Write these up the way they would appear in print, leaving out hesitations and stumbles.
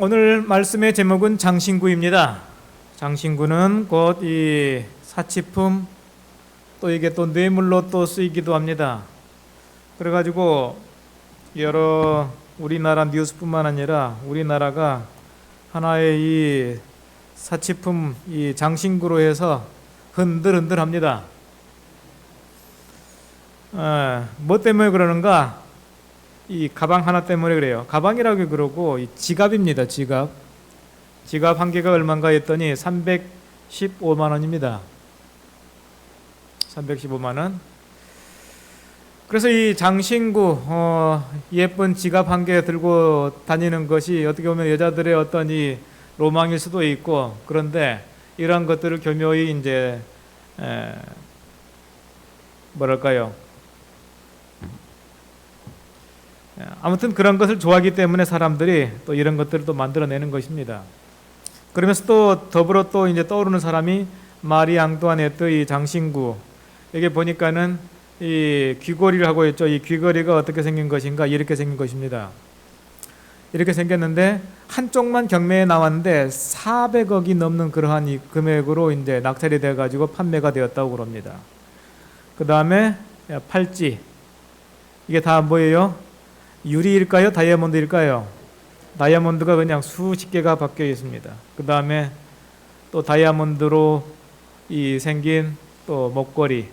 오늘 말씀의 제목은 장신구입니다. 장신구는 곧 이 사치품, 또 이게 또 뇌물로 또 쓰이기도 합니다. 그래가지고 여러 우리나라 뉴스뿐만 아니라 우리나라가 하나의 이 사치품, 이 장신구로 해서 흔들흔들합니다. 뭐 때문에 그러는가? 이 가방 하나 때문에 그래요. 가방이라고 그러고 이 지갑입니다. 지갑 한 개가 얼마인가 했더니 315만 원입니다. 315만 원. 그래서 이 장신구, 예쁜 지갑 한 개 들고 다니는 것이 어떻게 보면 여자들의 어떤 이 로망일 수도 있고, 그런데 이러한 것들을 교묘히 이제 뭐랄까요? 아무튼 그런 것을 좋아하기 때문에 사람들이 또 이런 것들을 또 만들어내는 것입니다. 그러면서 또 더불어 또 이제 떠오르는 사람이 마리 앙뚜아네트 이 장신구. 여기 보니까는 이 귀걸이를 하고 있죠. 이 귀걸이가 어떻게 생긴 것인가? 이렇게 생긴 것입니다. 이렇게 생겼는데 한쪽만 경매에 나왔는데 400억이 넘는 그러한 이 금액으로 이제 낙찰이 되어 가지고 판매가 되었다고 그럽니다. 그 다음에 팔찌. 이게 다 뭐예요? 유리일까요? 다이아몬드일까요? 다이아몬드가 그냥 수십 개가 박혀 있습니다. 그 다음에 또 다이아몬드로 이 생긴 또 목걸이.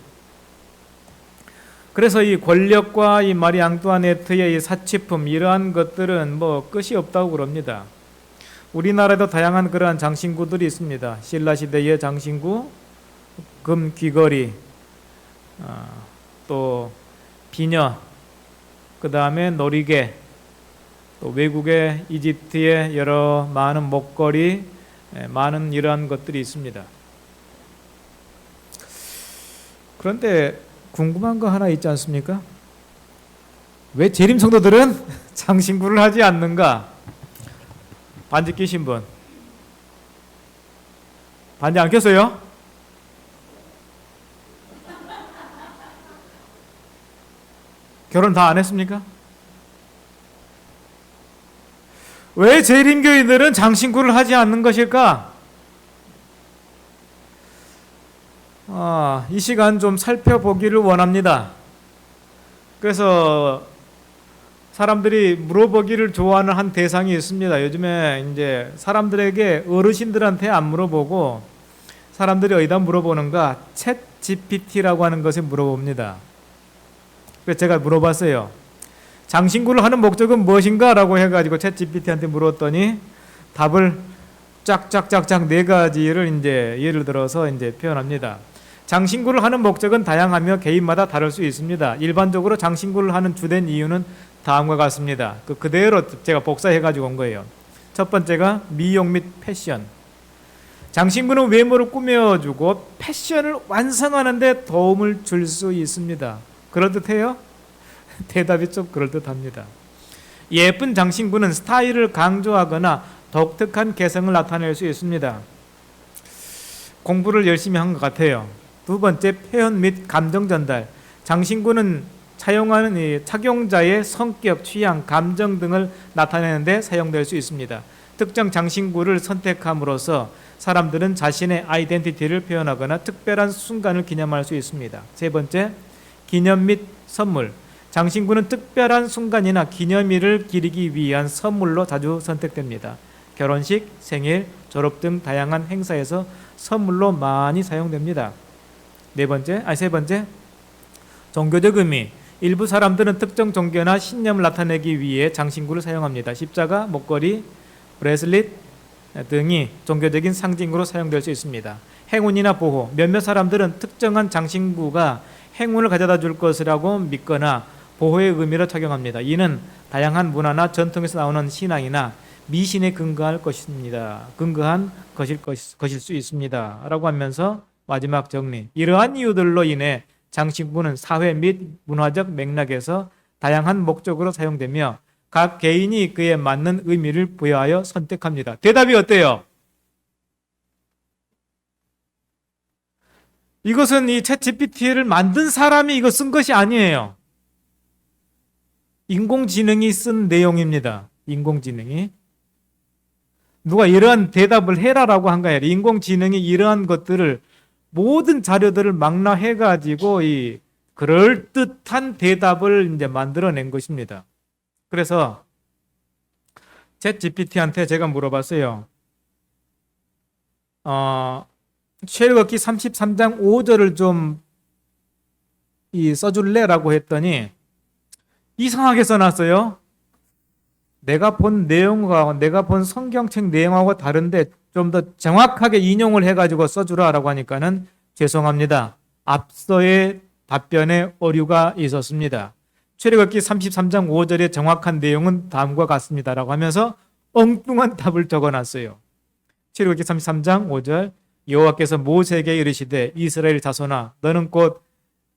그래서 이 권력과 이 마리 앙뚜아네트의 이 사치품, 이러한 것들은 뭐 끝이 없다고 그럽니다. 우리나라에도 다양한 그러한 장신구들이 있습니다. 신라 시대의 장신구, 금 귀걸이, 또 비녀, 그 다음에 놀이개, 또 외국의 이집트의 여러 많은 목걸이, 많은 이러한 것들이 있습니다. 그런데 궁금한 거 하나 있지 않습니까? 왜 재림 성도들은 장신구를 하지 않는가? 반지 끼신 분. 반지 안 꼈어요? 결혼 다 안 했습니까? 왜 재림교인들은 장신구를 하지 않는 것일까? 이 시간 좀 살펴보기를 원합니다. 그래서 사람들이 물어보기를 좋아하는 한 대상이 있습니다. 요즘에 이제 사람들에게 어르신들한테 안 물어보고 사람들이 어디다 물어보는가? 챗 GPT라고 하는 것에 물어봅니다. 그래서 제가 물어봤어요. 장신구를 하는 목적은 무엇인가? 라고 해가지고 챗 GPT한테 물었더니 답을 쫙쫙쫙쫙 네 가지를 이제 예를 들어서 이제 표현합니다. 장신구를 하는 목적은 다양하며 개인마다 다를 수 있습니다. 일반적으로 장신구를 하는 주된 이유는 다음과 같습니다. 그대로 제가 복사해가지고 온 거예요. 첫 번째가 미용 및 패션. 장신구는 외모를 꾸며주고 패션을 완성하는 데 도움을 줄 수 있습니다. 그럴듯해요? 대답이 좀 그럴듯합니다. 예쁜 장신구는 스타일을 강조하거나 독특한 개성을 나타낼 수 있습니다. 공부를 열심히 한 것 같아요. 두 번째, 표현 및 감정 전달. 장신구는 사용하는 이 착용자의 성격, 취향, 감정 등을 나타내는 데 사용될 수 있습니다. 특정 장신구를 선택함으로써 사람들은 자신의 아이덴티티를 표현하거나 특별한 순간을 기념할 수 있습니다. 세 번째, 기념 및 선물. 장신구는 특별한 순간이나 기념일을 기리기 위한 선물로 자주 선택됩니다. 결혼식, 생일, 졸업 등 다양한 행사에서 선물로 많이 사용됩니다. 세 번째, 종교적 의미. 일부 사람들은 특정 종교나 신념을 나타내기 위해 장신구를 사용합니다. 십자가, 목걸이, 브레슬릿 등이 종교적인 상징으로 사용될 수 있습니다. 행운이나 보호. 몇몇 사람들은 특정한 장신구가 행운을 가져다 줄 것이라고 믿거나 보호의 의미로 착용합니다. 이는 다양한 문화나 전통에서 나오는 신앙이나 미신에 근거한 것일 수 있습니다. 라고 하면서 마지막 정리. 이러한 이유들로 인해 장신구는 사회 및 문화적 맥락에서 다양한 목적으로 사용되며 각 개인이 그에 맞는 의미를 부여하여 선택합니다. 대답이 어때요? 이것은 이 챗 GPT를 만든 사람이 이거 쓴 것이 아니에요. 인공지능이 쓴 내용입니다. 인공지능이. 누가 이러한 대답을 해라라고 한 거예요. 인공지능이 이러한 것들을 모든 자료들을 망라해 가지고 이 그럴듯한 대답을 이제 만들어낸 것입니다. 그래서 챗GPT한테 제가 물어봤어요. 출애굽기 33장 5절을 좀 써줄래라고 했더니 이상하게 써놨어요. 내가 본 내용과 내가 본 성경책 내용하고 다른데 좀 더 정확하게 인용을 해가지고 써주라라고 하니까는 죄송합니다. 앞서의 답변에 오류가 있었습니다. 출애굽기 33장 5절의 정확한 내용은 다음과 같습니다라고 하면서 엉뚱한 답을 적어놨어요. 출애굽기 33장 5절 여호와께서 모세에게 이르시되 이스라엘 자손아 너는 곧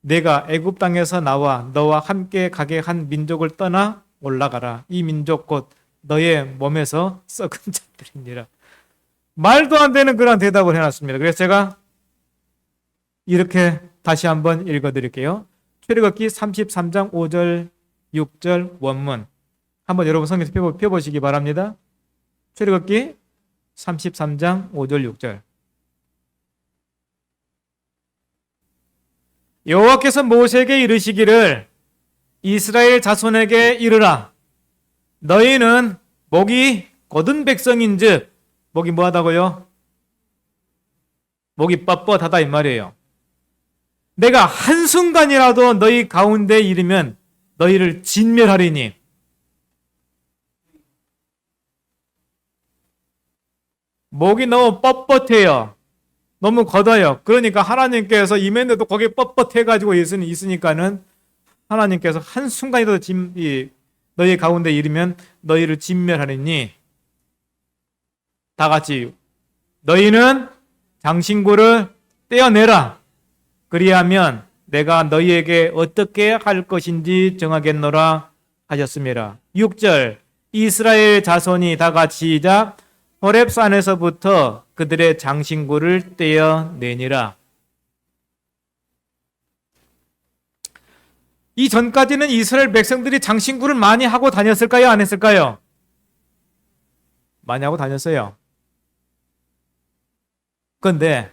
내가 애굽 땅에서 나와 너와 함께 가게 한 민족을 떠나 올라가라. 이 민족 곧 너의 몸에서 썩은 자들이니라. 말도 안 되는 그런 대답을 해놨습니다. 그래서 제가 이렇게 다시 한번 읽어드릴게요. 출애굽기 33장 5절 6절 원문 한번 여러분 성경에서 펴보시기 바랍니다. 출애굽기 33장 5절 6절 여호와께서 모세에게 이르시기를 이스라엘 자손에게 이르라. 너희는 목이 곧은 백성인즉 목이 뭐하다고요? 목이 뻣뻣하다 이 말이에요. 내가 한순간이라도 너희 가운데 이르면 너희를 진멸하리니 목이 너무 뻣뻣해요. 너무 걷어요. 그러니까 하나님께서 임했는데도 거기에 뻣뻣해가지고 있으니까는 하나님께서 한순간이라도 너희 가운데 이르면 너희를 진멸하리니 다 같이 너희는 장신구를 떼어내라. 그리하면 내가 너희에게 어떻게 할 것인지 정하겠노라 하셨습니다. 6절 이스라엘 자손이 다 같이 시작 호렙산에서부터 그들의 장신구를 떼어내니라. 이 전까지는 이스라엘 백성들이 장신구를 많이 하고 다녔을까요? 안 했을까요? 많이 하고 다녔어요. 그런데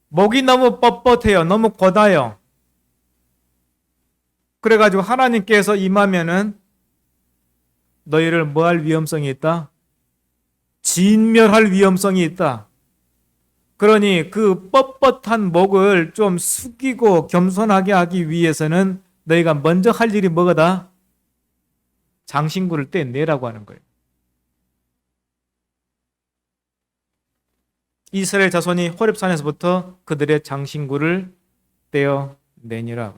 목이 너무 뻣뻣해요. 너무 고다요. 그래가지고 하나님께서 임하면은 너희를 뭐 할 위험성이 있다? 진멸할 위험성이 있다. 그러니 그 뻣뻣한 목을 좀 숙이고 겸손하게 하기 위해서는 너희가 먼저 할 일이 뭐가다? 장신구를 떼내라고 하는 거예요. 이스라엘 자손이 호렙산에서부터 그들의 장신구를 떼어내니라.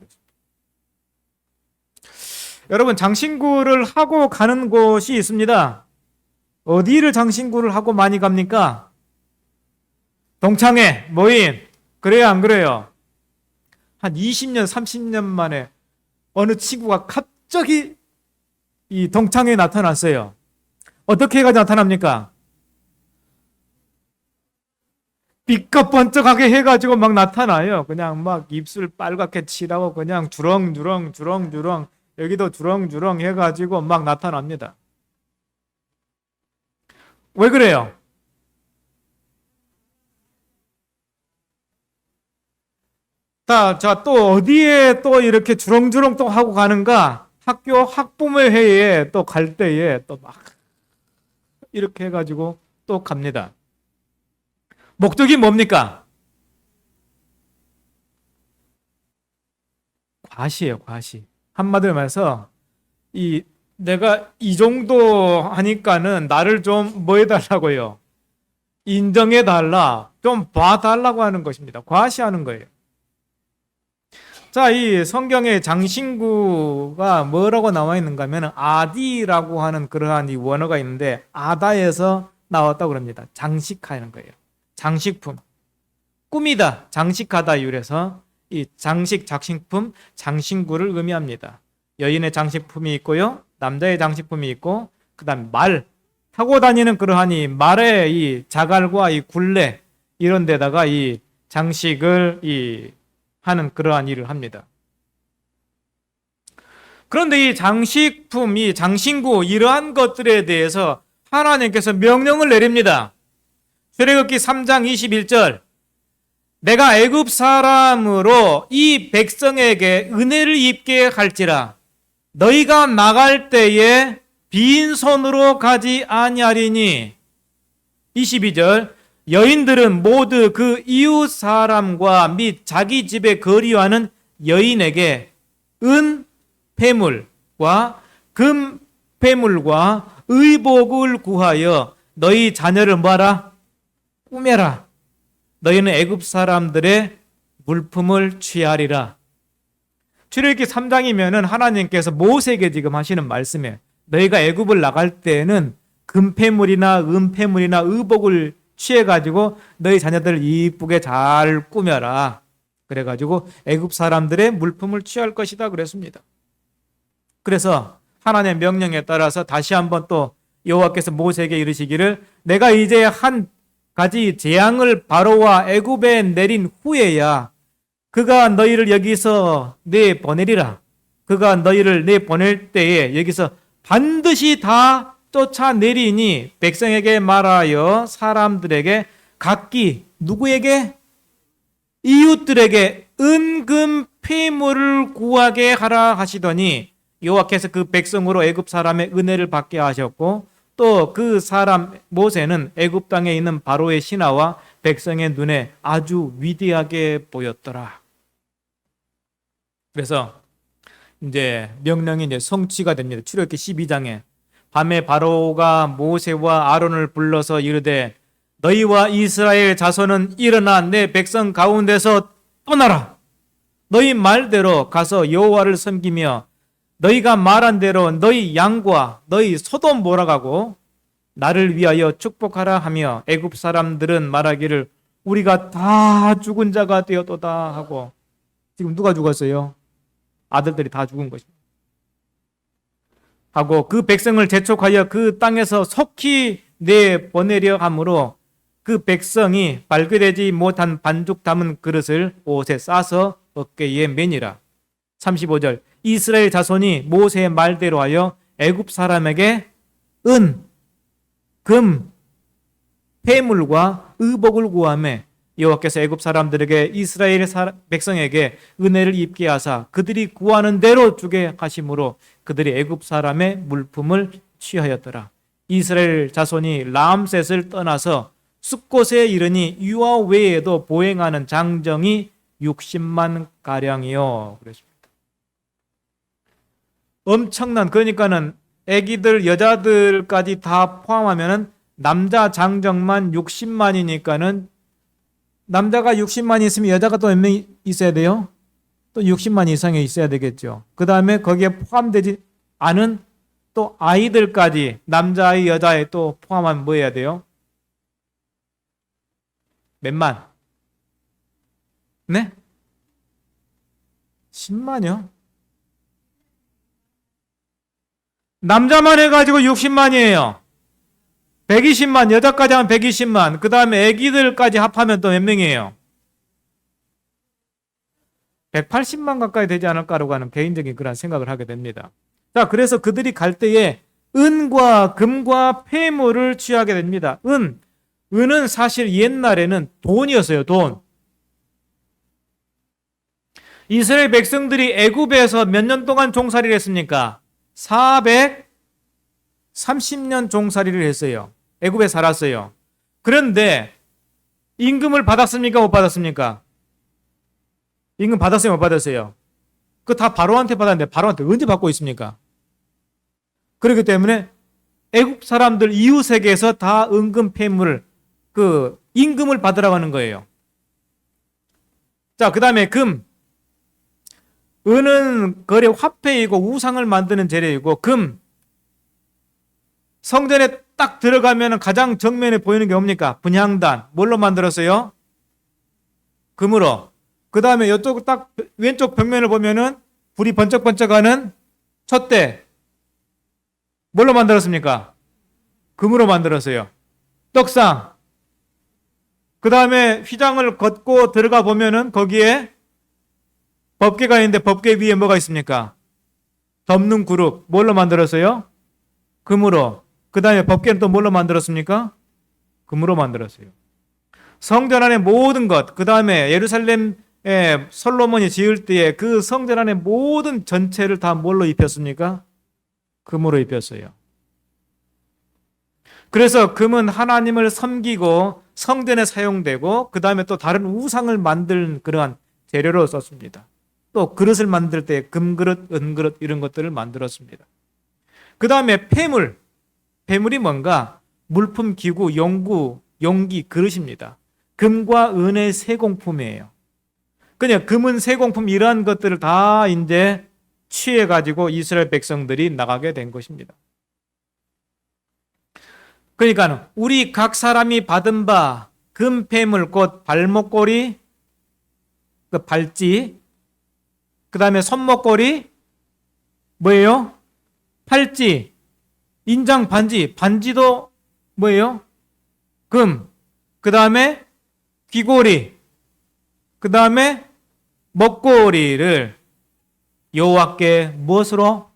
여러분 장신구를 하고 가는 곳이 있습니다. 어디를 장신구를 하고 많이 갑니까? 동창회, 모임. 그래요, 안 그래요? 한 20년, 30년 만에 어느 친구가 갑자기 이 동창회에 나타났어요. 어떻게 해가 나타납니까? 삐까번쩍하게 해가지고 막 나타나요. 그냥 막 입술 빨갛게 칠하고 그냥 주렁주렁 여기도 주렁주렁 해가지고 막 나타납니다. 왜 그래요? 자, 또 어디에 또 이렇게 주렁주렁 또 하고 가는가? 학교 학부모 회의에 또 갈 때에 또 막 이렇게 해가지고 또 갑니다. 목적이 뭡니까? 과시예요, 과시. 한마디로 말해서 내가 이 정도 하니까는 나를 좀 뭐 해달라고요? 인정해달라, 좀 봐달라고 하는 것입니다. 과시하는 거예요. 자, 이 성경에 장신구가 뭐라고 나와 있는가 하면 아디라고 하는 그러한 이 원어가 있는데 아다에서 나왔다고 그럽니다. 장식하는 거예요. 장식품. 꾸미다, 장식하다 이래서 이 장식, 장식품, 장신구를 의미합니다. 여인의 장식품이 있고요. 남자의 장식품이 있고 그다음 말, 타고 다니는 그러한 이 말의 이 자갈과 이 굴레 이런 데다가 이 장식을 하는 그러한 일을 합니다. 그런데 이 장식품, 이 장신구 이러한 것들에 대해서 하나님께서 명령을 내립니다. 출애굽기 3장 21절, 내가 애굽 사람으로 이 백성에게 은혜를 입게 할지라 너희가 나갈 때에 빈손으로 가지 아니하리니. 22절, 여인들은 모두 그 이웃 사람과 및 자기 집에 거류하는 여인에게 은 패물과 금 패물과 의복을 구하여 너희 자녀를 뭐하라? 꾸며라. 너희는 애굽 사람들의 물품을 취하리라. 출애굽기 3장이면은 하나님께서 모세에게 지금 하시는 말씀이에요. 너희가 애굽을 나갈 때에는 금패물이나 은패물이나 의복을 취해가지고 너희 자녀들을 이쁘게 잘 꾸며라. 그래가지고 애굽 사람들의 물품을 취할 것이다 그랬습니다. 그래서 하나님의 명령에 따라서 다시 한번 또 여호와께서 모세에게 이르시기를 내가 이제 한 가지 재앙을 바로와 애굽에 내린 후에야 그가 너희를 여기서 내보내리라. 그가 너희를 내보낼 때에 여기서 반드시 다 쫓아내리니 백성에게 말하여 사람들에게 각기 누구에게? 이웃들에게 은금 폐물을 구하게 하라 하시더니 여호와께서 그 백성으로 애굽 사람의 은혜를 받게 하셨고 또 그 사람 모세는 애굽 땅에 있는 바로의 신하와 백성의 눈에 아주 위대하게 보였더라. 그래서 이제 명령이 이제 성취가 됩니다. 출애굽기 12장에 밤에 바로가 모세와 아론을 불러서 이르되 너희와 이스라엘 자손은 일어나 내 백성 가운데서 떠나라. 너희 말대로 가서 여호와를 섬기며 너희가 말한 대로 너희 양과 너희 소도 몰아가고 나를 위하여 축복하라 하며 애굽 사람들은 말하기를 우리가 다 죽은 자가 되었도다 하고. 지금 누가 죽었어요? 아들들이 다 죽은 것입니다. 하고 그 백성을 재촉하여 그 땅에서 속히 내보내려 하므로 그 백성이 발견되지 못한 반죽 담은 그릇을 옷에 싸서 어깨에 매니라. 35절, 이스라엘 자손이 모세의 말대로 하여 애굽 사람에게 은, 금, 폐물과 의복을 구하며 여호와께서 애굽 사람들에게 이스라엘 백성에게 은혜를 입게 하사 그들이 구하는 대로 주게 하심으로 그들이 애굽 사람의 물품을 취하였더라. 이스라엘 자손이 람셋을 떠나서 숫곳에 이르니 유아 외에도 보행하는 장정이 60만 가량이요. 그랬습니다. 엄청난, 그러니까는 아기들 여자들까지 다 포함하면은 남자 장정만 60만이니까는 남자가 60만 있으면 여자가 또 몇 명 있어야 돼요? 또 60만 이상이 있어야 되겠죠. 그 다음에 거기에 포함되지 않은 또 아이들까지 남자아이 여자아이 또 포함하면 뭐 해야 돼요? 몇만? 네? 10만이요? 남자만 해가지고 60만이에요. 120만, 여자까지 하면 120만, 그 다음에 애기들까지 합하면 또 몇 명이에요? 180만 가까이 되지 않을까라고 하는 개인적인 그런 생각을 하게 됩니다. 자, 그래서 그들이 갈 때에 은과 금과 폐물을 취하게 됩니다. 은은 사실 옛날에는 돈이었어요, 돈. 이스라엘 백성들이 애굽에서 몇 년 동안 종살이를 했습니까? 430년 종살이를 했어요. 애굽에 살았어요. 그런데 임금을 받았습니까? 못 받았습니까? 임금 받았어요? 못 받았어요? 그거 다 바로한테 받았는데 바로한테 언제 받고 있습니까? 그렇기 때문에 애굽 사람들 이웃에게서 다 은금 폐물을 그 임금을 받으라고 하는 거예요. 자, 그 다음에 금. 은은 거래 화폐이고 우상을 만드는 재료이고 금. 성전에 딱 들어가면 가장 정면에 보이는 게 뭡니까? 분향단. 뭘로 만들었어요? 금으로. 그 다음에 이쪽 딱 왼쪽 벽면을 보면은 불이 번쩍번쩍하는 촛대. 뭘로 만들었습니까? 금으로 만들었어요. 떡상. 그 다음에 휘장을 걷고 들어가 보면은 거기에 법궤가 있는데 법궤 위에 뭐가 있습니까? 덮는 그룹. 뭘로 만들었어요? 금으로. 그 다음에 법궤는 또 뭘로 만들었습니까? 금으로 만들었어요. 성전 안의 모든 것, 그 다음에 예루살렘에 솔로몬이 지을 때에 그 성전 안의 모든 전체를 다 뭘로 입혔습니까? 금으로 입혔어요. 그래서 금은 하나님을 섬기고 성전에 사용되고 그 다음에 또 다른 우상을 만든 그러한 재료로 썼습니다. 또 그릇을 만들 때 금그릇, 은그릇 이런 것들을 만들었습니다. 그 다음에 폐물, 폐물이 뭔가? 물품, 기구, 용기, 그릇입니다. 금과 은의 세공품이에요. 그냥 금은 세공품 이러한 것들을 다 이제 취해가지고 이스라엘 백성들이 나가게 된 것입니다. 그러니까 우리 각 사람이 받은 바 금폐물 곧 발목걸이, 그 발찌, 그 다음에 손목걸이, 뭐예요? 팔찌, 인장 반지, 반지도 뭐예요? 금, 그 다음에 귀고리, 그 다음에 목걸이를 여호와께 무엇으로?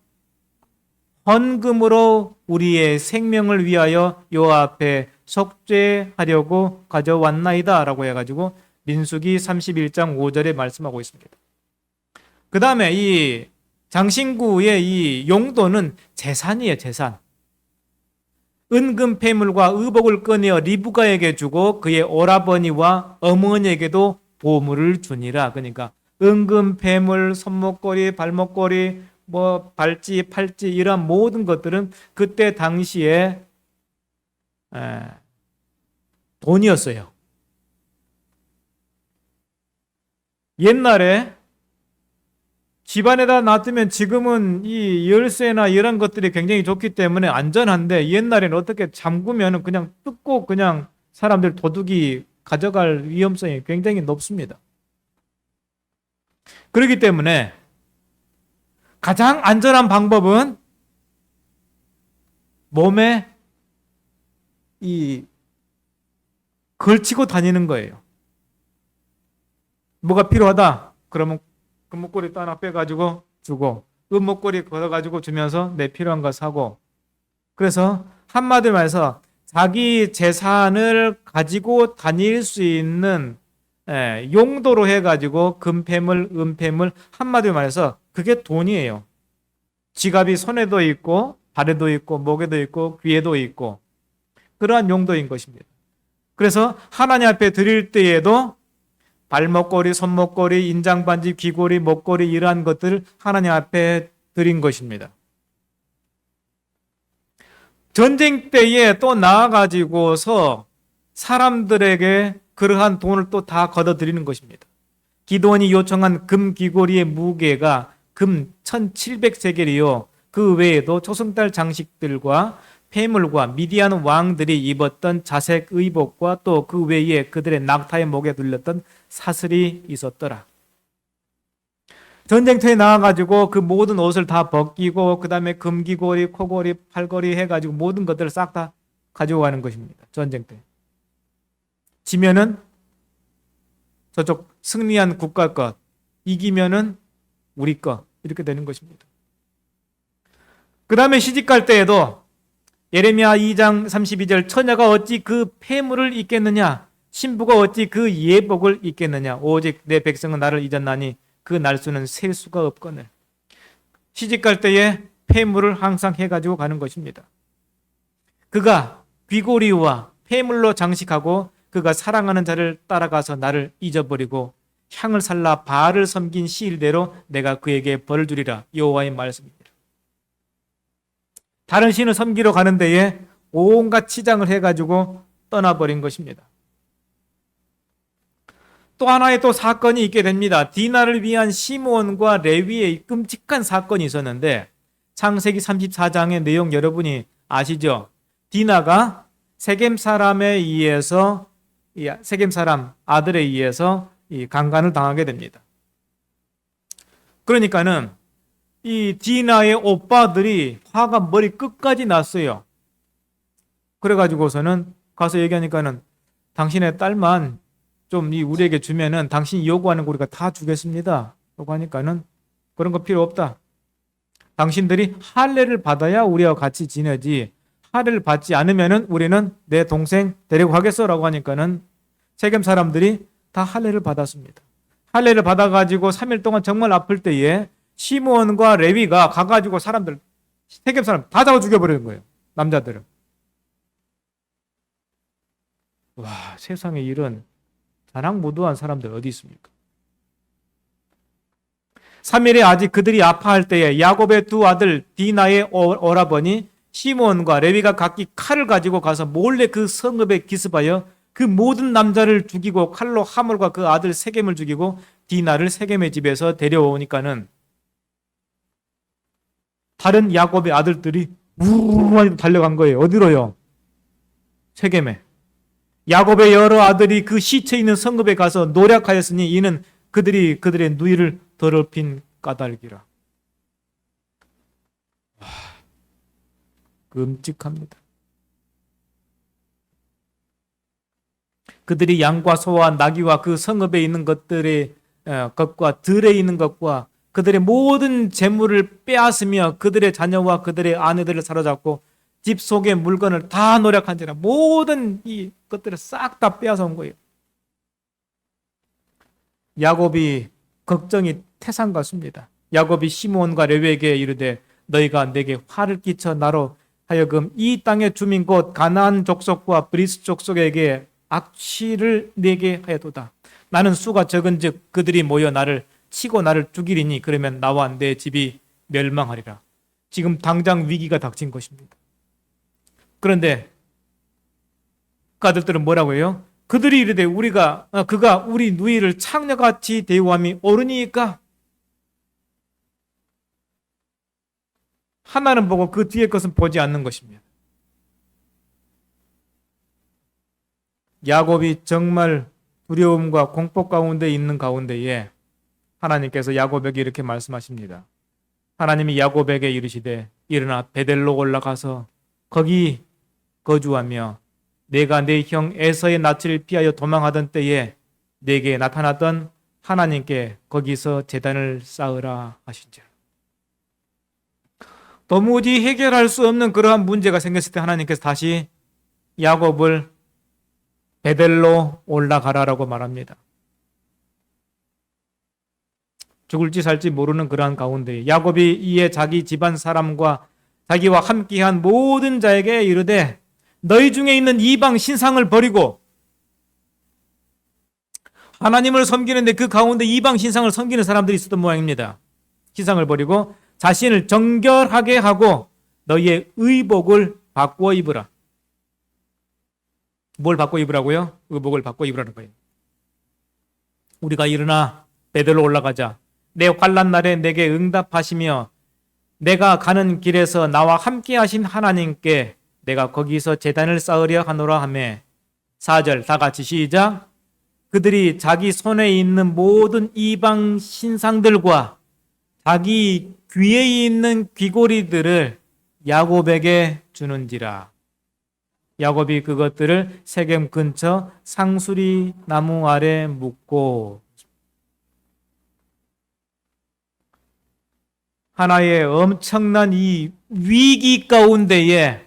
헌금으로 우리의 생명을 위하여 여호와 앞에 속죄하려고 가져왔나이다 라고 해가지고 민수기 31장 5절에 말씀하고 있습니다. 그 다음에 이 장신구의 이 용도는 재산이에요. 재산. 은금 폐물과 의복을 꺼내어 리브가에게 주고 그의 오라버니와 어머니에게도 보물을 주니라. 그러니까 은금 폐물, 손목걸이, 발목걸이, 뭐 발찌, 팔찌 이러한 모든 것들은 그때 당시에 돈이었어요. 옛날에 집안에다 놔두면 지금은 이 열쇠나 이런 것들이 굉장히 좋기 때문에 안전한데 옛날에는 어떻게 잠그면 그냥 뜯고 그냥 사람들 도둑이 가져갈 위험성이 굉장히 높습니다. 그렇기 때문에 가장 안전한 방법은 몸에 이 걸치고 다니는 거예요. 뭐가 필요하다? 그러면 금목걸이 또 하나 빼가지고 주고 은목걸이 걷어가지고 주면서 내 필요한 거 사고. 그래서 한마디로 말해서 자기 재산을 가지고 다닐 수 있는 용도로 해가지고 금폐물, 은폐물, 한마디로 말해서 그게 돈이에요. 지갑이 손에도 있고 발에도 있고 목에도 있고 귀에도 있고 그러한 용도인 것입니다. 그래서 하나님 앞에 드릴 때에도 발목걸이, 손목걸이, 인장반지, 귀걸이, 목걸이 이러한 것들을 하나님 앞에 드린 것입니다. 전쟁 때에 또 나아가지고서 사람들에게 그러한 돈을 또 다 걷어들이는 것입니다. 기드온이 요청한 금 귀걸이의 무게가 금 1700세겔이요. 그 외에도 초승달 장식들과 폐물과 미디안 왕들이 입었던 자색 의복과 또 그 외에 그들의 낙타의 목에 둘렸던 사슬이 있었더라. 전쟁터에 나와가지고 그 모든 옷을 다 벗기고 그 다음에 금귀걸이, 코걸이, 팔걸이 해가지고 모든 것들을 싹 다 가지고 가는 것입니다. 전쟁터에. 지면은 저쪽 승리한 국가 것, 이기면은 우리 것 이렇게 되는 것입니다. 그 다음에 시집갈 때에도 예레미야 2장 32절 처녀가 어찌 그 폐물을 입겠느냐 신부가 어찌 그 예복을 입겠느냐 오직 내 백성은 나를 잊었나니 그 날수는 셀 수가 없거늘. 시집갈 때에 폐물을 항상 해가지고 가는 것입니다. 그가 귀고리와 폐물로 장식하고 그가 사랑하는 자를 따라가서 나를 잊어버리고 향을 살라 바알을 섬긴 시일대로 내가 그에게 벌을 주리라. 여호와의 말씀입니다. 다른 신을 섬기러 가는 데에 온갖 치장을 해가지고 떠나버린 것입니다. 또 하나의 또 사건이 있게 됩니다. 디나를 위한 시므온과 레위의 끔찍한 사건이 있었는데 창세기 34장의 내용 여러분이 아시죠? 디나가 세겜 사람에 의해서 세겜 사람 아들에 의해서 강간을 당하게 됩니다. 그러니까는 이 디나의 오빠들이 화가 머리 끝까지 났어요. 그래가지고서는 가서 얘기하니까는 당신의 딸만 좀 우리에게 주면은 당신이 요구하는 거 우리가 다 주겠습니다. 라고 하니까는 그런 거 필요 없다. 당신들이 할례를 받아야 우리와 같이 지내지 할례를 받지 않으면은 우리는 내 동생 데리고 가겠어라고 하니까는 세겜 사람들이 다 할례를 받았습니다. 할례를 받아가지고 3일 동안 정말 아플 때에 시므온과 레위가 가가지고 사람들, 세겜 사람 다 잡아 죽여버리는 거예요. 남자들을. 와, 세상에 이런 자랑무도한 사람들 어디 있습니까? 3일에 아직 그들이 아파할 때에 야곱의 두 아들 디나의 오라버니 시므온과 레위가 각기 칼을 가지고 가서 몰래 그 성읍에 기습하여 그 모든 남자를 죽이고 칼로 하몰과 그 아들 세겜을 죽이고 디나를 세겜의 집에서 데려오니까는 다른 야곱의 아들들이 우르르 달려간 거예요. 어디로요? 세겜에. 야곱의 여러 아들이 그 시체 있는 성읍에 가서 노력하였으니 이는 그들이 그들의 누이를 더럽힌 까닭이라. 와, 끔찍합니다. 그들이 양과 소와 나귀와 그 성읍에 있는 것들의 것과 들에 있는 것과 그들의 모든 재물을 빼앗으며 그들의 자녀와 그들의 아내들을 사로잡고 집 속의 물건을 다 노력한지라 모든 이 것들을 싹 다 빼앗아 온 거예요. 야곱이 걱정이 태산 같습니다. 야곱이 시므온과 레위에게 이르되 너희가 내게 화를 끼쳐 나로 하여금 이 땅의 주민 곧 가나안 족속과 브리스 족속에게 악취를 내게 하여도다. 나는 수가 적은즉 그들이 모여 나를 치고 나를 죽이리니 그러면 나와 내 집이 멸망하리라. 지금 당장 위기가 닥친 것입니다. 그런데 그 아들들은 뭐라고 해요? 그들이 이르되 그가 우리 누이를 창녀같이 대우함이 옳으니까. 하나는 보고 그 뒤에 것은 보지 않는 것입니다. 야곱이 정말 두려움과 공포 가운데 있는 가운데에 하나님께서 야곱에게 이렇게 말씀하십니다. 하나님이 야곱에게 이르시되 일어나 베델로 올라가서 거기 거주하며 내가 내 형 에서의 낯을 피하여 도망하던 때에 내게 나타났던 하나님께 거기서 제단을 쌓으라 하신지라. 도무지 해결할 수 없는 그러한 문제가 생겼을 때 하나님께서 다시 야곱을 베델로 올라가라라고 말합니다. 죽을지 살지 모르는 그러한 가운데 야곱이 이에 자기 집안 사람과 자기와 함께한 모든 자에게 이르되 너희 중에 있는 이방 신상을 버리고, 하나님을 섬기는데 그 가운데 이방 신상을 섬기는 사람들이 있었던 모양입니다. 신상을 버리고 자신을 정결하게 하고 너희의 의복을 바꾸어 입으라. 뭘 바꿔 입으라고요? 의복을 바꿔 입으라는 거예요. 우리가 일어나 베델로 올라가자. 내 환난 날에 내게 응답하시며 내가 가는 길에서 나와 함께 하신 하나님께 내가 거기서 제단을 쌓으려 하노라 하며 4절 다 같이 시작. 그들이 자기 손에 있는 모든 이방 신상들과 자기 귀에 있는 귀고리들을 야곱에게 주는지라. 야곱이 그것들을 세겜 근처 상수리 나무 아래 묻고. 하나의 엄청난 이 위기 가운데에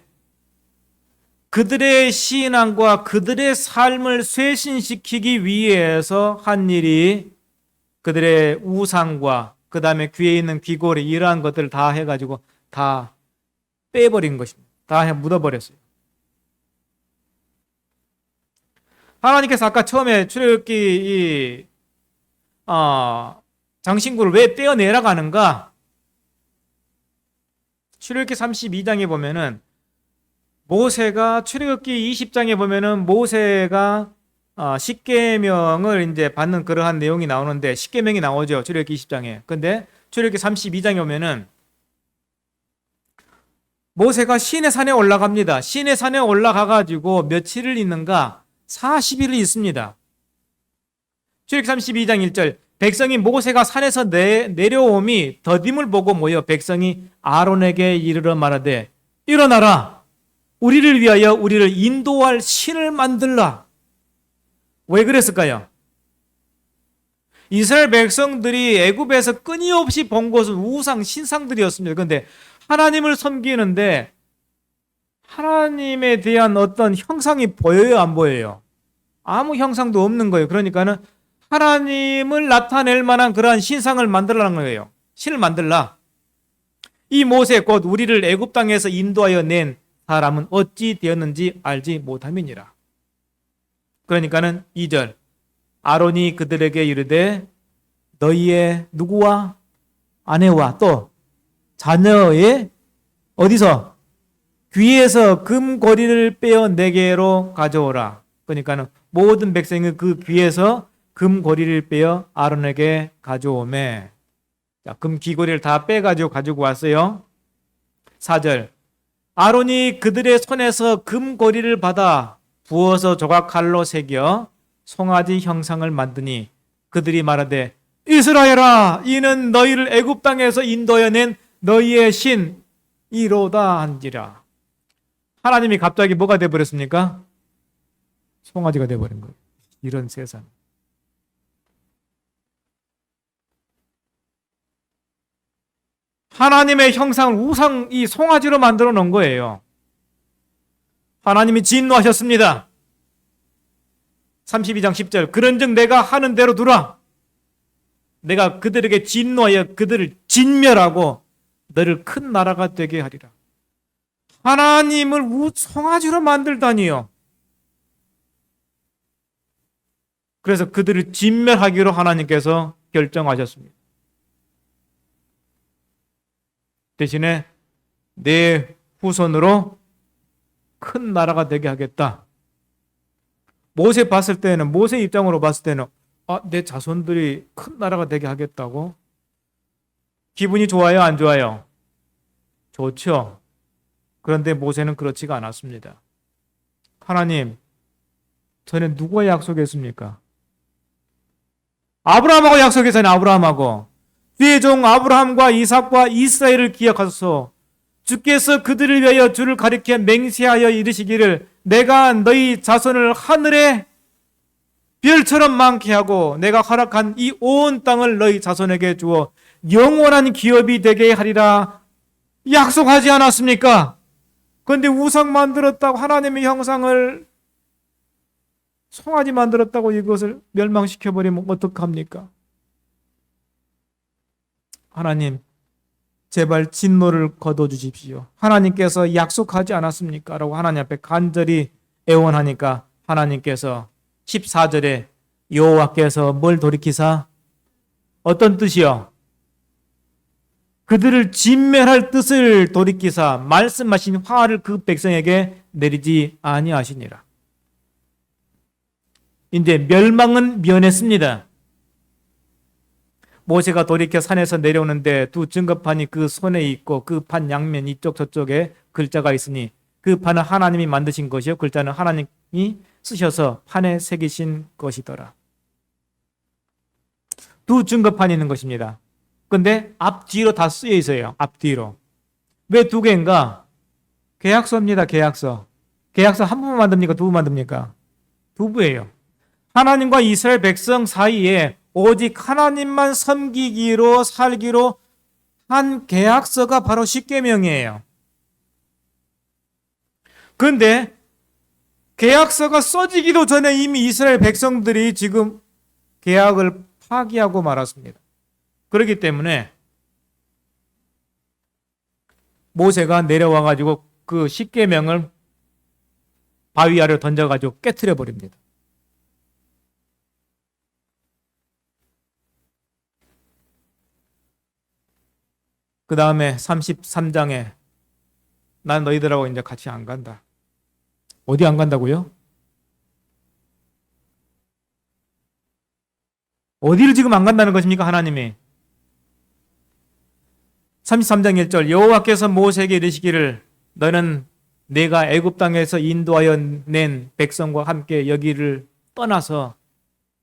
그들의 신앙과 그들의 삶을 쇄신시키기 위해서 한 일이 그들의 우상과 그 다음에 귀에 있는 귀고리 이러한 것들을 다 해가지고 다 빼버린 것입니다. 다 묻어버렸어요. 하나님께서 아까 처음에 출애굽기 장신구를 왜 떼어내라 가는가? 출애굽기 32장에 보면은 모세가 출애굽기 20장에 보면은 모세가 십계명을 이제 받는 그러한 내용이 나오는데 십계명이 나오죠. 출애굽기 20장에. 근데 출애굽기 32장에 보면은 모세가 시내 산에 올라갑니다. 시내 산에 올라가 가지고 며칠을 있는가? 40일을 있습니다. 출애굽기 32장 1절 백성이 모세가 산에서 내려옴이 더딤을 보고 모여 백성이 아론에게 이르러 말하되 일어나라 우리를 위하여 우리를 인도할 신을 만들라. 왜 그랬을까요? 이스라엘 백성들이 애굽에서 끊임없이 본 것은 우상 신상들이었습니다. 그런데 하나님을 섬기는데 하나님에 대한 어떤 형상이 보여요, 안 보여요? 아무 형상도 없는 거예요. 그러니까는 하나님을 나타낼 만한 그러한 신상을 만들라는 거예요. 신을 만들라. 이 모세 곧 우리를 애굽 땅에서 인도하여 낸 사람은 어찌 되었는지 알지 못함이니라. 그러니까는 2절 아론이 그들에게 이르되 너희의 누구와 아내와 또 자녀의 어디서 귀에서 금고리를 빼어 내게로 가져오라. 그러니까는 모든 백성이 그 귀에서 금고리를 빼어 아론에게 가져오매. 자, 금 귀고리를 다 빼가지고 가지고 왔어요. 4절 아론이 그들의 손에서 금고리를 받아 부어서 조각칼로 새겨 송아지 형상을 만드니 그들이 말하되 이스라엘아 이는 너희를 애굽 땅에서 인도해낸 너희의 신 이로다 한지라. 하나님이 갑자기 뭐가 되어버렸습니까? 송아지가 되어버린 거예요. 이런 세상. 하나님의 형상을 우상 이 송아지로 만들어 놓은 거예요. 하나님이 진노하셨습니다. 32장 10절 그런즉 내가 하는 대로 두라. 내가 그들에게 진노하여 그들을 진멸하고 너를 큰 나라가 되게 하리라. 하나님을 송아지로 만들다니요. 그래서 그들을 진멸하기로 하나님께서 결정하셨습니다. 대신에 내 후손으로 큰 나라가 되게 하겠다. 모세 봤을 때는 모세 입장으로 봤을 때는 내 자손들이 큰 나라가 되게 하겠다고? 기분이 좋아요, 안 좋아요? 좋죠. 그런데 모세는 그렇지가 않았습니다. 하나님, 저는 누구와 약속했습니까? 아브라함하고 약속했잖아요. 아브라함하고. 주의 종 아브라함과 이삭과 이스라엘을 기억하소서. 주께서 그들을 위하여 주를 가리켜 맹세하여 이르시기를 내가 너희 자손을 하늘의 별처럼 많게 하고 내가 허락한 이 온 땅을 너희 자손에게 주어 영원한 기업이 되게 하리라 약속하지 않았습니까? 그런데 우상 만들었다고 하나님의 형상을 송아지 만들었다고 이것을 멸망시켜버리면 어떡합니까? 하나님 제발 진노를 거둬주십시오. 하나님께서 약속하지 않았습니까? 라고 하나님 앞에 간절히 애원하니까 하나님께서 14절에 여호와께서 뭘 돌이키사? 어떤 뜻이요? 그들을 진멸할 뜻을 돌이키사 말씀하신 화를 그 백성에게 내리지 아니하시니라. 이제 멸망은 면했습니다. 모세가 돌이켜 산에서 내려오는데 두 증거판이 그 손에 있고 그 판 양면 이쪽 저쪽에 글자가 있으니 그 판은 하나님이 만드신 것이요 글자는 하나님이 쓰셔서 판에 새기신 것이더라. 두 증거판이 있는 것입니다. 근데 앞뒤로 다 쓰여 있어요. 앞뒤로. 왜 두 개인가? 계약서입니다. 계약서. 계약서 한 부분 만듭니까? 두 부 만듭니까? 두 부예요. 하나님과 이스라엘 백성 사이에 오직 하나님만 섬기기로 살기로 한 계약서가 바로 십계명이에요. 그런데 계약서가 써지기도 전에 이미 이스라엘 백성들이 지금 계약을 파기하고 말았습니다. 그렇기 때문에 모세가 내려와가지고 그 십계명을 바위 아래로 던져가지고 깨트려 버립니다. 그 다음에 33장에 난 너희들하고 이제 같이 안 간다. 어디 안 간다고요? 어디를 지금 안 간다는 것입니까? 하나님이. 33장 1절 여호와께서 모세에게 이르시기를 너는 내가 애굽 땅에서 인도하여 낸 백성과 함께 여기를 떠나서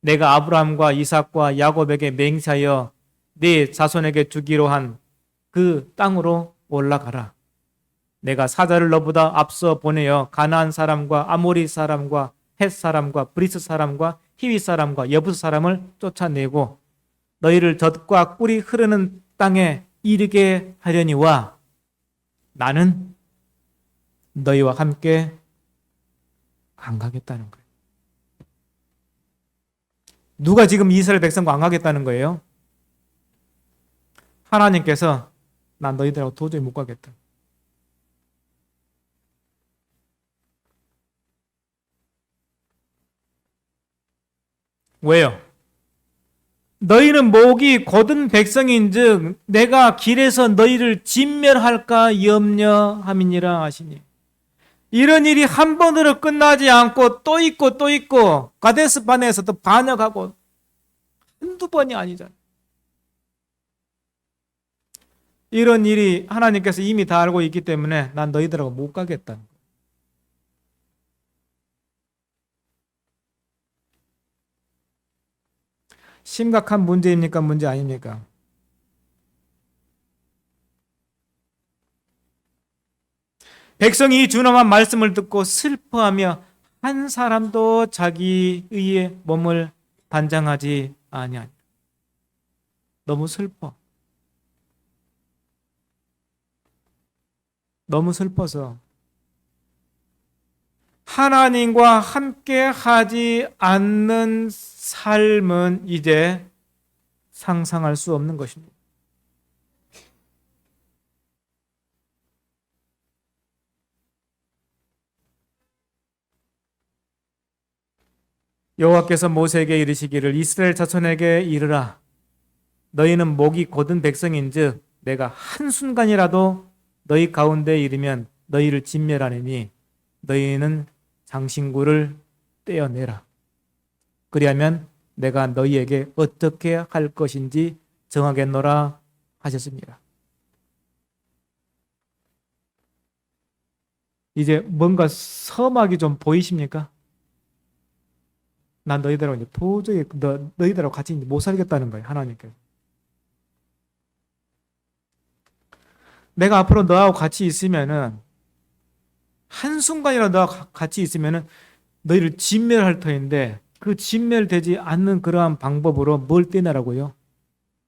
내가 아브라함과 이삭과 야곱에게 맹세하여 네 자손에게 주기로 한 그 땅으로 올라가라. 내가 사자를 너보다 앞서 보내어 가나안 사람과 아모리 사람과 헷 사람과 브리스 사람과 히위 사람과 여부스 사람을 쫓아내고 너희를 젖과 꿀이 흐르는 땅에 이르게 하려니와 나는 너희와 함께 안 가겠다는 거예요. 누가 지금 이스라엘 백성과 안 가겠다는 거예요? 하나님께서 난 너희들하고 도저히 못 가겠다. 왜요? 너희는 목이 곧은 백성인즉 내가 길에서 너희를 진멸할까 염려함이니라 하시니, 이런 일이 한 번으로 끝나지 않고 또 있고 또 있고 가데스 바네에서도 반역하고 한두 번이 아니잖아요. 이런 일이 하나님께서 이미 다 알고 있기 때문에 난 너희들하고 못 가겠다. 심각한 문제입니까? 문제 아닙니까? 백성이 이 준엄한 말씀을 듣고 슬퍼하며 한 사람도 자기 의에 몸을 단장하지 아니하니. 너무 슬퍼. 너무 슬퍼서 하나님과 함께 하지 않는 삶은 이제 상상할 수 없는 것입니다. 여호와께서 모세에게 이르시기를 이스라엘 자손에게 이르라. 너희는 목이 곧은 백성인즉 내가 한순간이라도 너희 가운데 이르면 너희를 진멸하느니 너희는 장신구를 떼어내라. 그리하면 내가 너희에게 어떻게 할 것인지 정하겠노라 하셨습니다. 이제 뭔가 서막이 좀 보이십니까? 난 너희들하고 이제 도저히 너희들하고 같이 못 살겠다는 거예요. 하나님께서. 내가 앞으로 너하고 같이 있으면은 한순간이라도 너하고 같이 있으면은 너희를 진멸할 터인데 그 진멸되지 않는 그러한 방법으로 뭘 떼내라고요?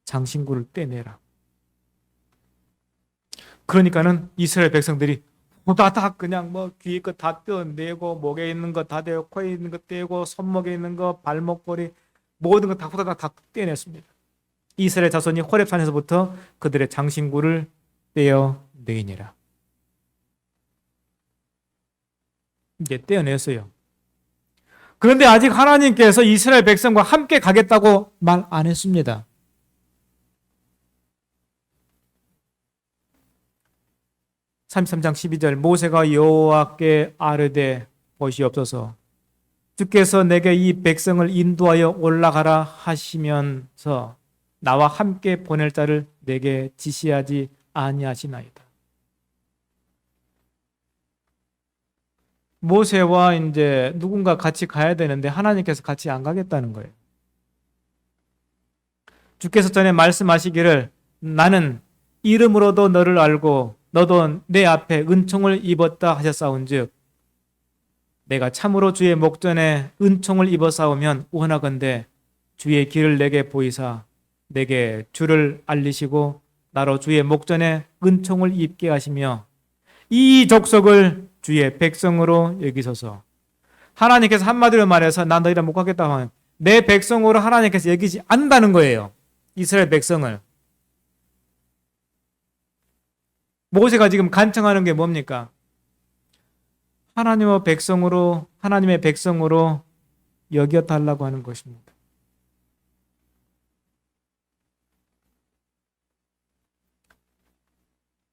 장신구를 떼내라. 그러니까는 이스라엘 백성들이 다 그냥 뭐 귀에 거 다 떼어내고 목에 있는 거 다 떼고 코에 있는 거 떼고 손목에 있는 거 발목걸이 모든 거 다 후다닥 다 떼어냈습니다. 이스라엘 자손이 호렙산에서부터 그들의 장신구를 떼어내니라. 이제 떼어냈어요. 그런데 아직 하나님께서 이스라엘 백성과 함께 가겠다고 말 안 했습니다. 33장 12절 모세가 여호와께 아뢰되 보시옵소서 주께서 내게 이 백성을 인도하여 올라가라 하시면서 나와 함께 보낼 자를 내게 지시하지 아니하시나이다. 모세와 이제 누군가 같이 가야 되는데 하나님께서 같이 안 가겠다는 거예요. 주께서 전에 말씀하시기를 나는 이름으로도 너를 알고 너도 내 앞에 은총을 입었다 하셨사온즉 내가 참으로 주의 목전에 은총을 입었사오면 원하건대 주의 길을 내게 보이사 내게 주를 알리시고 나로 주의 목전에 은총을 입게 하시며 이 족속을 주의 백성으로 여기소서. 하나님께서 한마디로 말해서 난 너희랑 못 가겠다 하면 내 백성으로 하나님께서 여기지 않는다는 거예요. 이스라엘 백성을. 모세가 지금 간청하는 게 뭡니까? 하나님의 백성으로 여겨달라고 하는 것입니다.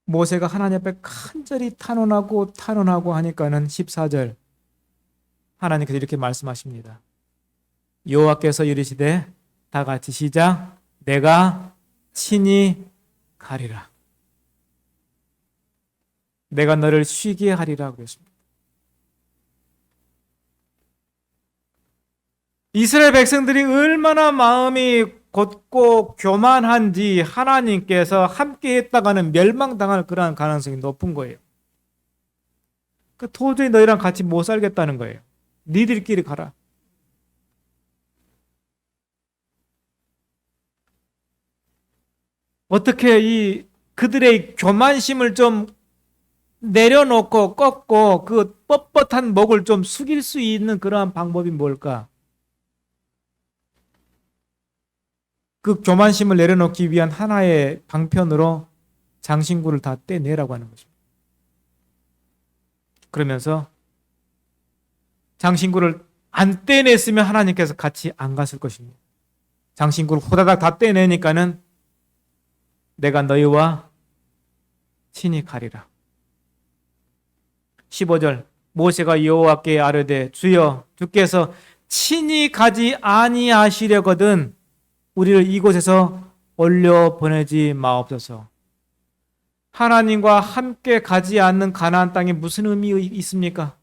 모세가 하나님 앞에 간절히 탄원하고 하니까는 14절 하나님께서 이렇게 말씀하십니다. 여호와께서 이르시되 다 같이 시작. 내가 친히 가리라. 내가 너를 쉬게 하리라 그랬습니다. 이스라엘 백성들이 얼마나 마음이 곧고 교만한지 하나님께서 함께 했다가는 멸망당할 그러한 가능성이 높은 거예요. 도저히 너희랑 같이 못 살겠다는 거예요. 니들끼리 가라. 어떻게 그들의 교만심을 좀 내려놓고 꺾고 그 뻣뻣한 목을 좀 숙일 수 있는 그러한 방법이 뭘까? 그 교만심을 내려놓기 위한 하나의 방편으로 장신구를 다 떼내라고 하는 것입니다. 그러면서 장신구를 안 떼냈으면 하나님께서 같이 안 갔을 것입니다. 장신구를 호다닥 다 떼내니까는 내가 너희와 친히 가리라. 15절 모세가 여호와께 아뢰되 주여 주께서 친히 가지 아니하시려거든 우리를 이곳에서 올려 보내지 마옵소서. 하나님과 함께 가지 않는 가나안 땅에 무슨 의미 있습니까?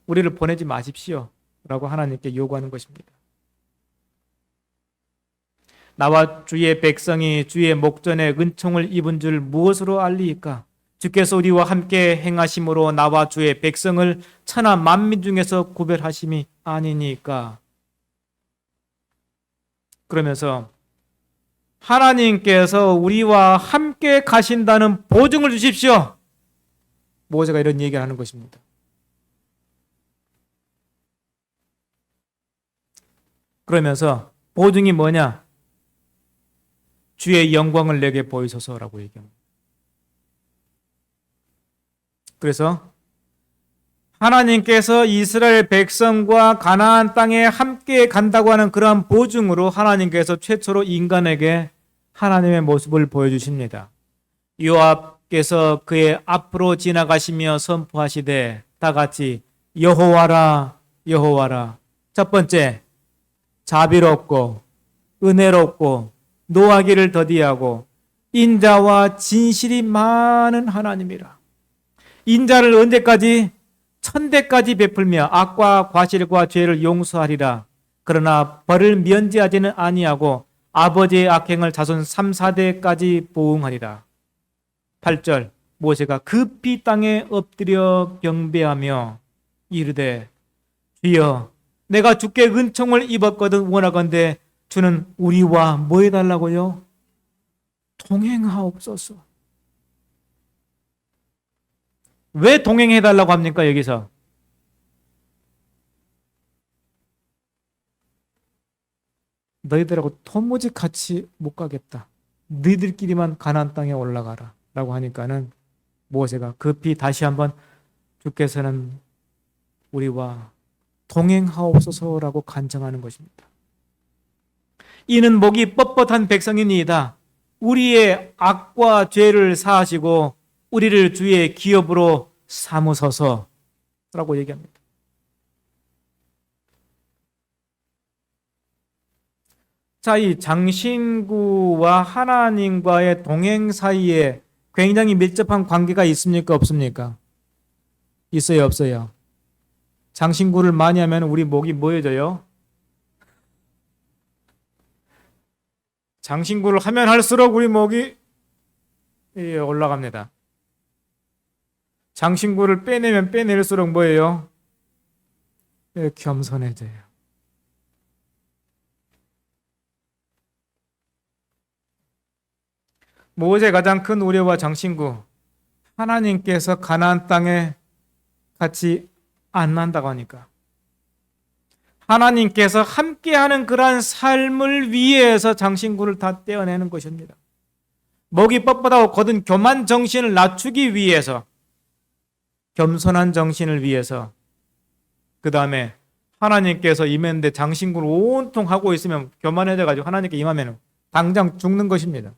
우리를 보내지 마십시오 라고 하나님께 요구하는 것입니다. 나와 주의 백성이 주의 목전에 은총을 입은 줄 무엇으로 알리이까? 주께서 우리와 함께 행하심으로 나와 주의 백성을 천하 만민 중에서 구별하심이 아니니까. 그러면서 하나님께서 우리와 함께 가신다는 보증을 주십시오. 모세가 이런 얘기를 하는 것입니다. 그러면서 보증이 뭐냐? 주의 영광을 내게 보이소서라고 얘기합니다. 그래서 하나님께서 이스라엘 백성과 가나안 땅에 함께 간다고 하는 그러한 보증으로 하나님께서 최초로 인간에게 하나님의 모습을 보여주십니다. 요압께서 그의 앞으로 지나가시며 선포하시되 다 같이 여호와라 여호와라. 첫 번째, 자비롭고 은혜롭고 노하기를 더디하고 인자와 진실이 많은 하나님이라. 인자를 언제까지? 천대까지 베풀며 악과 과실과 죄를 용서하리라. 그러나 벌을 면제하지는 아니하고 아버지의 악행을 자손 3, 4대까지 보응하리라. 8절 모세가 급히 땅에 엎드려 경배하며 이르되 주여 내가 주께 은총을 입었거든 원하건대 주는 우리와 뭐 해달라고요? 동행하옵소서. 왜 동행해달라고 합니까? 여기서 너희들하고 도무지 같이 못 가겠다. 너희들끼리만 가나안 땅에 올라가라 라고 하니까는 모세가 급히 다시 한번 주께서는 우리와 동행하옵소서라고 간청하는 것입니다. 이는 목이 뻣뻣한 백성이니이다. 우리의 악과 죄를 사하시고 우리를 주의 기업으로 삼으소서라고 얘기합니다. 자, 이 장신구와 하나님과의 동행 사이에 굉장히 밀접한 관계가 있습니까? 없습니까? 있어요, 없어요? 장신구를 많이 하면 우리 목이 뭐해져요? 장신구를 하면 할수록 우리 목이 올라갑니다. 장신구를 빼내면 빼낼수록 뭐예요? 겸손해져요. 모세의 가장 큰 우려와 장신구, 하나님께서 가나안 땅에 같이 안 난다고 하니까 하나님께서 함께하는 그러한 삶을 위해서 장신구를 다 떼어내는 것입니다. 목이 뻣뻣하고 거든 교만 정신을 낮추기 위해서, 겸손한 정신을 위해서, 그 다음에 하나님께서 임했는데 장신구를 온통 하고 있으면 교만해져가지고 하나님께 임하면 당장 죽는 것입니다.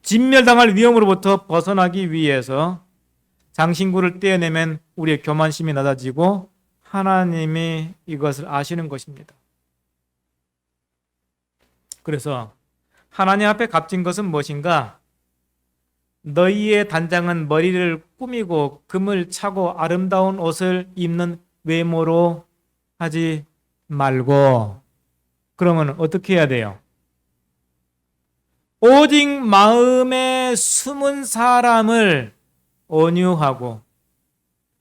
진멸당할 위험으로부터 벗어나기 위해서 장신구를 떼어내면 우리의 교만심이 낮아지고 하나님이 이것을 아시는 것입니다. 그래서 하나님 앞에 값진 것은 무엇인가? 너희의 단장은 머리를 꾸미고 금을 차고 아름다운 옷을 입는 외모로 하지 말고, 그러면 어떻게 해야 돼요? 오직 마음에 숨은 사람을 온유하고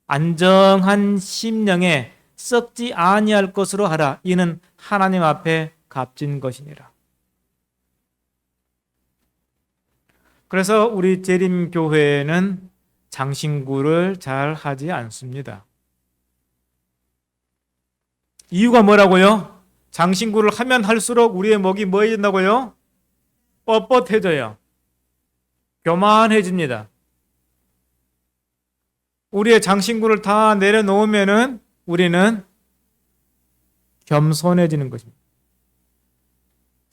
안정한 심령에 썩지 아니할 것으로 하라. 이는 하나님 앞에 값진 것이니라. 그래서 우리 재림교회는 장신구를 잘 하지 않습니다. 이유가 뭐라고요? 장신구를 하면 할수록 우리의 목이 뭐해진다고요? 뻣뻣해져요. 교만해집니다. 우리의 장신구를 다 내려놓으면은 우리는 겸손해지는 것입니다.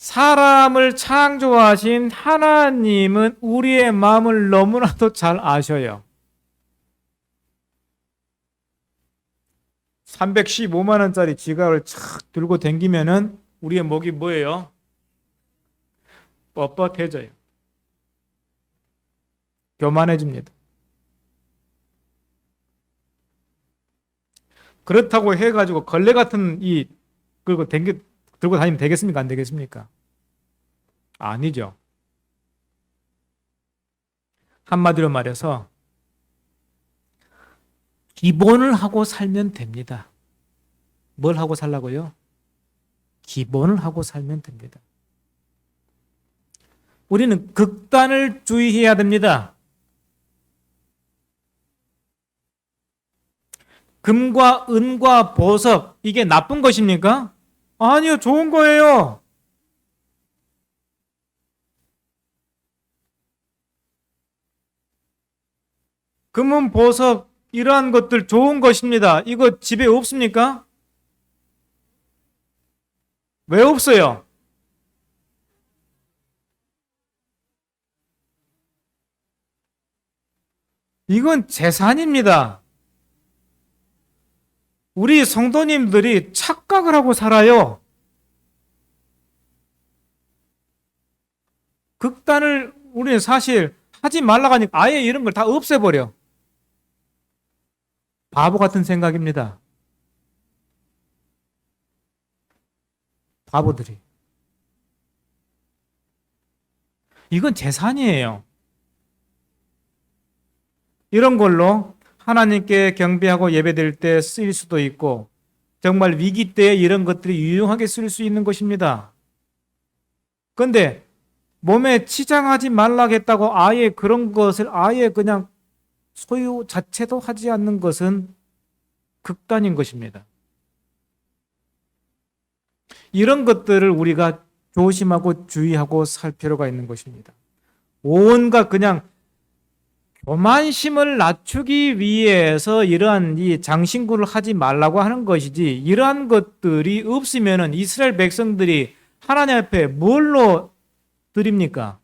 사람을 창조하신 하나님은 우리의 마음을 너무나도 잘 아셔요. 315만 원짜리 지갑을 착 들고 다니면은 우리의 목이 뭐예요? 뻣뻣해져요. 교만해집니다. 그렇다고 해가지고 걸레 같은 들고 다니면 되겠습니까? 안 되겠습니까? 아니죠. 한마디로 말해서 기본을 하고 살면 됩니다. 뭘 하고 살라고요? 기본을 하고 살면 됩니다. 우리는 극단을 주의해야 됩니다. 금과 은과 보석, 이게 나쁜 것입니까? 아니요, 좋은 거예요. 금은 보석, 이러한 것들 좋은 것입니다. 이거 집에 없습니까? 왜 없어요? 이건 재산입니다. 우리 성도님들이 착각을 하고 살아요. 극단을 우리는 사실 하지 말라고 하니까 아예 이런 걸 다 없애버려. 바보 같은 생각입니다. 바보들이. 이건 재산이에요. 이런 걸로 하나님께 경배하고 예배드릴 때 쓰일 수도 있고 정말 위기 때에 이런 것들이 유용하게 쓸 수 있는 것입니다. 그런데 몸에 치장하지 말라겠다고 아예 그런 것을 아예 그냥 소유 자체도 하지 않는 것은 극단인 것입니다. 이런 것들을 우리가 조심하고 주의하고 살 필요가 있는 것입니다. 온갖 그냥 교만심을 낮추기 위해서 이러한 이 장신구를 하지 말라고 하는 것이지, 이러한 것들이 없으면은 이스라엘 백성들이 하나님 앞에 뭘로 드립니까?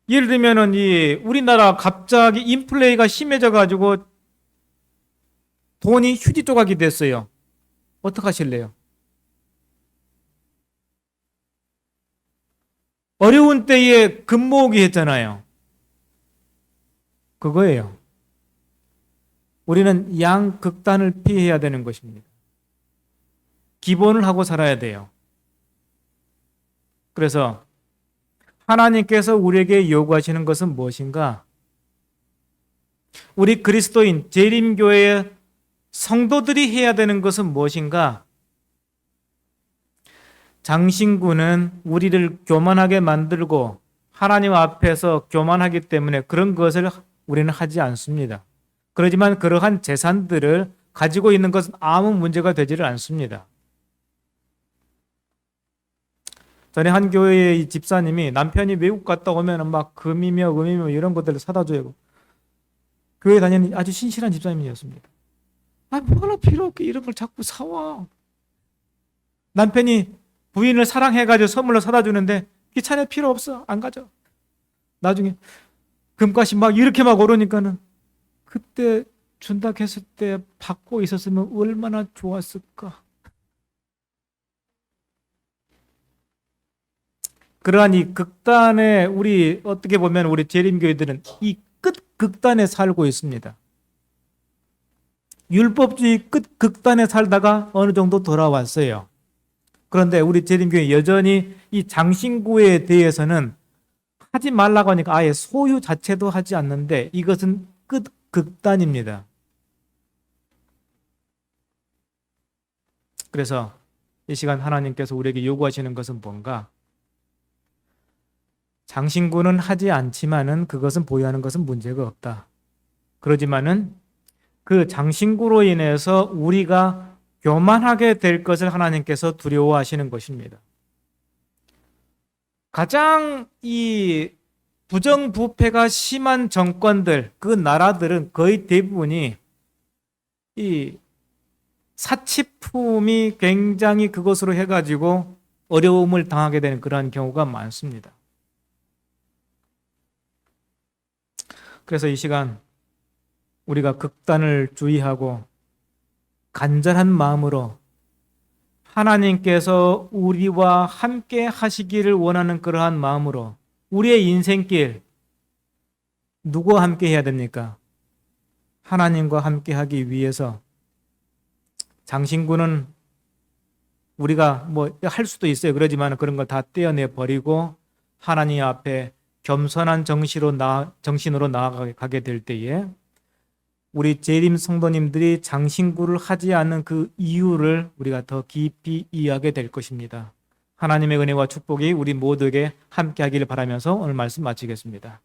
예를 들면은 이 우리나라 갑자기 인플레이가 심해져 가지고 돈이 휴지 조각이 됐어요. 어떡하실래요? 어려운 때에 금 모으기 했잖아요. 그거예요. 우리는 양극단을 피해야 되는 것입니다. 기본을 하고 살아야 돼요. 그래서 하나님께서 우리에게 요구하시는 것은 무엇인가? 우리 그리스도인 재림교회의 성도들이 해야 되는 것은 무엇인가? 장신구는 우리를 교만하게 만들고 하나님 앞에서 교만하기 때문에 그런 것을 우리는 하지 않습니다. 그렇지만 그러한 재산들을 가지고 있는 것은 아무 문제가 되지를 않습니다. 전에 한 교회의 집사님이 남편이 외국 갔다 오면 막 금이며 은이며 이런 것들을 사다 줘요. 교회 다니는 아주 신실한 집사님이었습니다. 뭐라 필요 없게 이런 걸 자꾸 사와. 남편이 부인을 사랑해가지고 선물로 사다 주는데 귀찮아, 필요 없어, 안 가져. 나중에 금값이 막 이렇게 막 오르니까는 그때 준다 했을 때 받고 있었으면 얼마나 좋았을까. 그러한 이 극단에 우리 어떻게 보면 우리 재림교회들은 이 극단에 살고 있습니다. 율법주의 극단에 살다가 어느 정도 돌아왔어요. 그런데 우리 재림교회 여전히 이 장신구에 대해서는 하지 말라고 하니까 아예 소유 자체도 하지 않는데 이것은 극단입니다. 그래서 이 시간 하나님께서 우리에게 요구하시는 것은 뭔가? 장신구는 하지 않지만은 그것은 보유하는 것은 문제가 없다. 그러지만은 그 장신구로 인해서 우리가 교만하게 될 것을 하나님께서 두려워하시는 것입니다. 가장 이 부정부패가 심한 정권들, 그 나라들은 거의 대부분이 이 사치품이 굉장히 그것으로 해가지고 어려움을 당하게 되는 그러한 경우가 많습니다. 그래서 이 시간 우리가 극단을 주의하고 간절한 마음으로 하나님께서 우리와 함께 하시기를 원하는 그러한 마음으로 우리의 인생길 누구와 함께 해야 됩니까? 하나님과 함께 하기 위해서 장신구는 우리가 뭐 할 수도 있어요. 그러지만 그런 걸 다 떼어내 버리고 하나님 앞에 겸손한 정신으로 나아가게 될 때에 우리 재림 성도님들이 장신구를 하지 않는 그 이유를 우리가 더 깊이 이해하게 될 것입니다. 하나님의 은혜와 축복이 우리 모두에게 함께 하기를 바라면서 오늘 말씀 마치겠습니다.